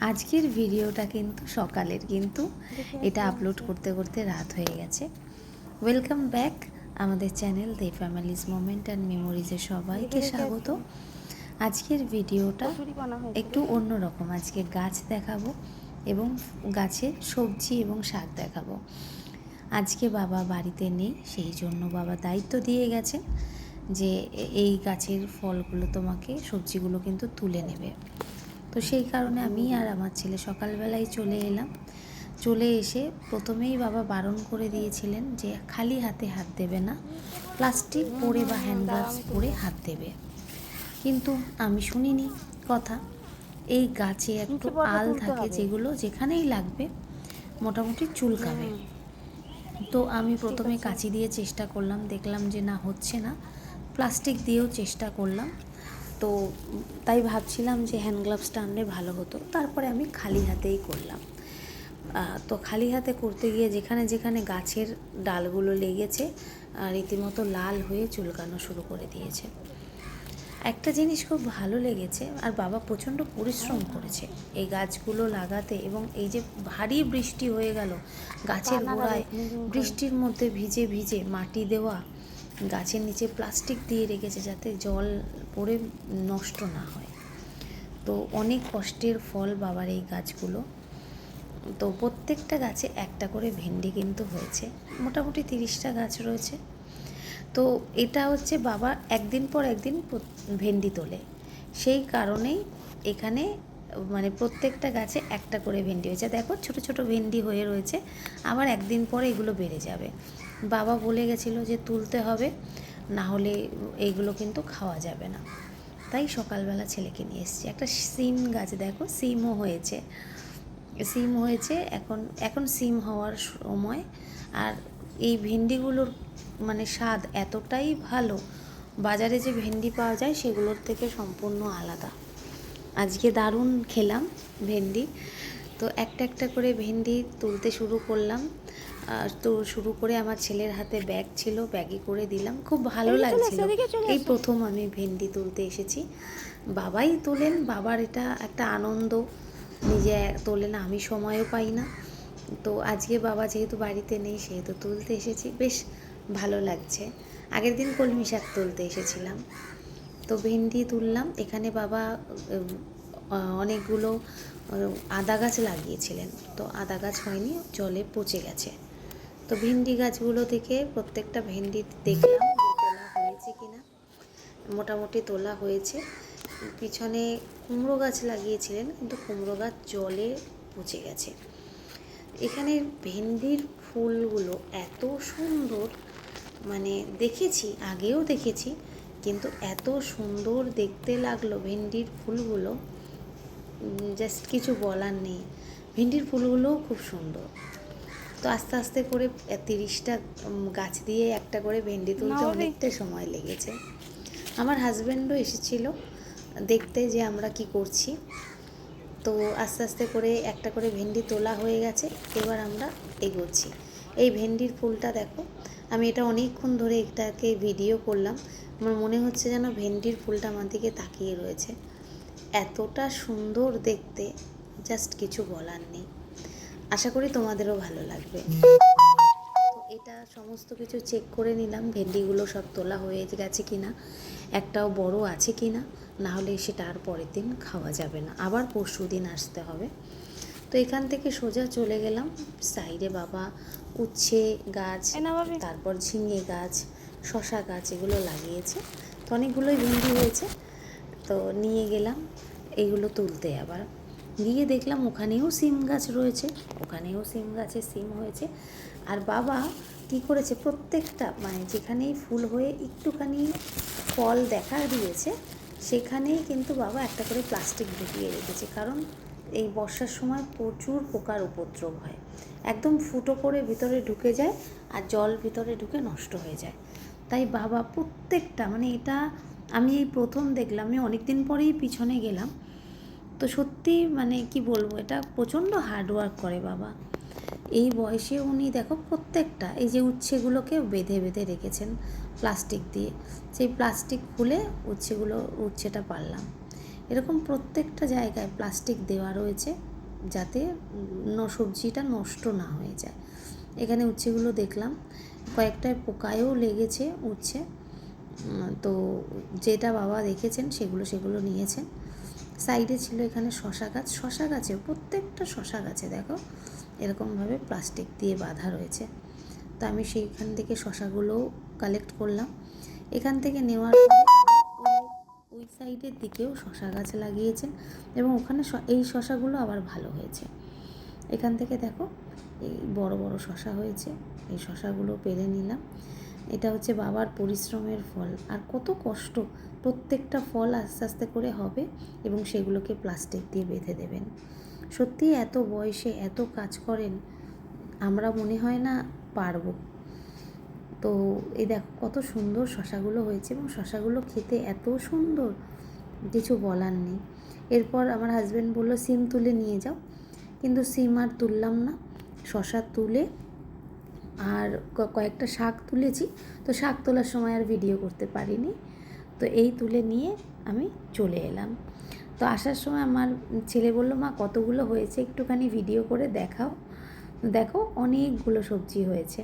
আজকের ভিডিওটা কিন্তু সকালের, কিন্তু এটা আপলোড করতে করতে রাত হয়ে গেছে। ওয়েলকাম ব্যাক আমাদের channel the families moment and মেমোরিজে সবাইকে স্বাগত। আজকের ভিডিওটা একটু অন্যরকম। আজকে গাছ দেখাবো এবং গাছের সবজি এবং শাক দেখাবো। আজকে বাবা বাড়িতে নেই, সেই জন্য বাবা দায়িত্ব দিয়ে গেছেন যে এই গাছের ফলগুলো তোমাকে, সবজিগুলো কিন্তু তুলে নেবে। তো সেই কারণে আমি আর আমার ছেলে সকালবেলায় চলে এলাম। চলে এসে প্রথমেই বাবা বারণ করে দিয়েছিলেন যে খালি হাতে হাত দেবে না, প্লাস্টিক পরে বা হ্যান্ড গ্লাভস পরে হাত দেবে। কিন্তু আমি শুনিনি কথা। এই গাছে একটু আল থাকে যেগুলো যেখানেই লাগবে মোটামুটি চুলকাবে। তো আমি প্রথমে কাঁচি দিয়ে চেষ্টা করলাম, দেখলাম যে না হচ্ছে না, প্লাস্টিক দিয়েও চেষ্টা করলাম। তো তাই ভাবছিলাম যে হ্যান্ড গ্লাভসটা আনলে ভালো হতো। তারপরে আমি খালি হাতেই করলাম। তো খালি হাতে করতে গিয়ে যেখানে যেখানে গাছের ডালগুলো লেগেছে রীতিমতো লাল হয়ে চুলকানো শুরু করে দিয়েছে। একটা জিনিস খুব ভালো লেগেছে, আর বাবা প্রচণ্ড পরিশ্রম করেছে এই গাছগুলো লাগাতে। এবং এই যে ভারী বৃষ্টি হয়ে গেল, গাছের গোড়ায় বৃষ্টির মধ্যে ভিজে ভিজে মাটি দেওয়া, গাছের নিচে প্লাস্টিক দিয়ে রেখেছে যাতে জল পড়ে নষ্ট না হয়। তো অনেক কষ্টের ফল বাবার এই গাছগুলো। তো প্রত্যেকটা গাছে একটা করে ভেন্ডি কিন্তু হয়েছে, মোটামুটি 30টা গাছ রয়েছে। তো এটা হচ্ছে বাবা একদিন পর একদিন ভেন্ডি তোলে, সেই কারণেই এখানে মানে প্রত্যেকটা গাছে একটা করে ভেন্ডি হয়েছে। দেখো ছোট ছোট ভেন্ডি হয়ে রয়েছে, আবার একদিন পরে এগুলো বেড়ে যাবে। বাবা বলে গেছিলো যে তুলতে হবে, না হলে এইগুলো কিন্তু খাওয়া যাবে না। তাই সকালবেলা ছেলেকে নিয়ে এসেছি। একটা সিম গাছ দেখো, সিমও হয়েছে, সিম হয়েছে। এখন এখন সিম হওয়ার সময়। আর এই ভেন্ডিগুলোর মানে স্বাদ এতটাই ভালো, বাজারে যে ভেন্ডি পাওয়া যায় সেগুলোর থেকে সম্পূর্ণ আলাদা। আজকে দারুণ খেলাম ভেন্ডি। তো একটা একটা করে ভেন্ডি তুলতে শুরু করলাম। তো শুরু করে আমার ছেলের হাতে ব্যাগ ছিল, ব্যাগে করে দিলাম। খুব ভালো লাগছিল। এই প্রথম আমি ভেন্ডি তুলতে এসেছি। বাবাই তোলেন, বাবার এটা একটা আনন্দ, নিজে তোলেন, আমি সময়ও পাই না। তো আজকে বাবা যেহেতু বাড়িতে নেই সেহেতু তুলতে এসেছি, বেশ ভালো লাগছে। আগের দিন কলমি শাক তুলতে এসেছিলাম। তো ভেন্ডি তুললাম। এখানে বাবা অনেকগুলো আদা গাছ লাগিয়েছিলেন, তো আদা গাছ হয়নি, জলে পচে গেছে। তো ভেন্ডি গাছগুলো থেকে প্রত্যেকটা ভেন্ডি দেখলাম তোলা হয়েছে কিনা। মোটামুটি তোলা হয়েছে। পিছনে কুমড়ো গাছ লাগিয়েছিলেন, কিন্তু কুমড়ো গাছ জলে পচে গেছে। এখানে ভেন্ডির ফুলগুলো এত সুন্দর, মানে দেখেছি, আগেও দেখেছি, কিন্তু এত সুন্দর দেখতে লাগলো ভেন্ডির ফুলগুলো, জাস্ট কিছু বলার নেই। ভেন্ডির ফুলগুলোও খুব সুন্দর। তো আস্তে আস্তে করে 30টা গাছ দিয়ে একটা করে ভেন্ডি তুলতে অনেকটা সময় লেগেছে। আমার হাজব্যান্ডও এসেছিল দেখতে যে আমরা কি করছি। তো আস্তে আস্তে করে একটা করে ভেন্ডি তোলা হয়ে গেছে, এবার আমরা এগোচ্ছি। এই ভেন্ডির ফুলটা দেখো, আমি এটা অনেকক্ষণ ধরে এটাকে ভিডিও করলাম। আমার মনে হচ্ছে যেন ভেন্ডির ফুলটা আমার দিকে তাকিয়ে রয়েছে, এতটা সুন্দর দেখতে, জাস্ট কিছু বলার নেই। আশা করি তোমাদেরও ভালো লাগবে। তো এটা সমস্ত কিছু চেক করে নিলাম, ভেন্ডিগুলো সব তোলা হয়ে গেছে কিনা, একটাও বড় আছে কিনা, না হলে সেটা আর পরের দিন খাওয়া যাবে না, আবার পরশু দিন আসতে হবে। তো এখান থেকে সোজা চলে গেলাম সাইডে। বাবা উচ্ছে গাছ, তারপর ঝিঙে গাছ, শশা গাছ এগুলো লাগিয়েছে। তো অনেকগুলোই ভেন্ডি হয়েছে, তো নিয়ে গেলাম এইগুলো তুলতে। আবার গিয়ে দেখলাম ওখানেও সিম গাছ রয়েছে, ওখানেও সিম গাছে সিম হয়েছে। আর বাবা কী করেছে, প্রত্যেকটা মানে যেখানেই ফুল হয়ে একটুখানি ফল দেখা দিয়েছে সেখানেই কিন্তু বাবা একটা করে প্লাস্টিক ঢুকিয়ে রেখেছে। কারণ এই বর্ষার সময় প্রচুর পোকার উপদ্রব হয়, একদম ফুটো করে ভিতরে ঢুকে যায় আর জল ভিতরে ঢুকে নষ্ট হয়ে যায়। তাই বাবা প্রত্যেকটা, মানে এটা আমি এই প্রথম দেখলাম, আমি অনেক দিন পরেই পিছনে গেলাম। তো সত্যি মানে কি বলবো, এটা প্রচণ্ড হার্ডওয়ার্ক করে বাবা। এই বয়সে উনি দেখো প্রত্যেকটা এই যে উচ্ছেগুলোকে বেঁধে বেঁধে রেখেছেন প্লাস্টিক দিয়ে, সেই প্লাস্টিক খুলে উচ্ছেটা পারলাম। এরকম প্রত্যেকটা জায়গায় প্লাস্টিক দেওয়া রয়েছে যাতে সবজিটা নষ্ট না হয়ে যায়। এখানে উচ্ছেগুলো দেখলাম কয়েকটায় পোকায়ও লেগেছে উচ্ছে, তো যেটা বাবা দেখেছেন সেগুলো নিয়েছেন। সাইডে ছিল এখানে শশা গাছেও প্রত্যেকটা শশা গাছে দেখো এরকমভাবে প্লাস্টিক দিয়ে বাঁধা রয়েছে। তো আমি সেইখান থেকে শশাগুলোও কালেক্ট করলাম। এখান থেকে নেওয়ার পরে ওই সাইডের দিকেও শশা গাছ লাগিয়েছেন এবং ওখানে এই শশাগুলো আবার ভালো হয়েছে। এখান থেকে দেখো এই বড় বড় শশা হয়েছে, এই শশাগুলো পেরে নিলাম। এটা হচ্ছে বাবার পরিশ্রমের ফল, আর কত কষ্ট। প্রত্যেকটা ফল আস্তে আস্তে করে হবে এবং সেগুলোকে প্লাস্টিক দিয়ে বেঁধে দেবেন। সত্যি এত বয়সে এত কাজ করেন, আমরা মনে হয় না পারবো। তো এই দেখো কত সুন্দর শশাগুলো হয়েছে এবং শশাগুলো খেতে এত সুন্দর, কিছু বলার নেই। এরপর আমার হাজব্যান্ড বললো সিম তুলে নিয়ে যাও, কিন্তু সিম আর তুললাম না। শশা তুলে আর কয়েকটা শাক তুলেছি, তো শাক তোলার সময় আর ভিডিও করতে পারিনি। তো এই তুলে নিয়ে আমি চলে এলাম। তো আসার সময় আমার ছেলে বলল, মা কতগুলো হয়েছে একটুখানি ভিডিও করে দেখাও। দেখো অনেকগুলো সবজি হয়েছে।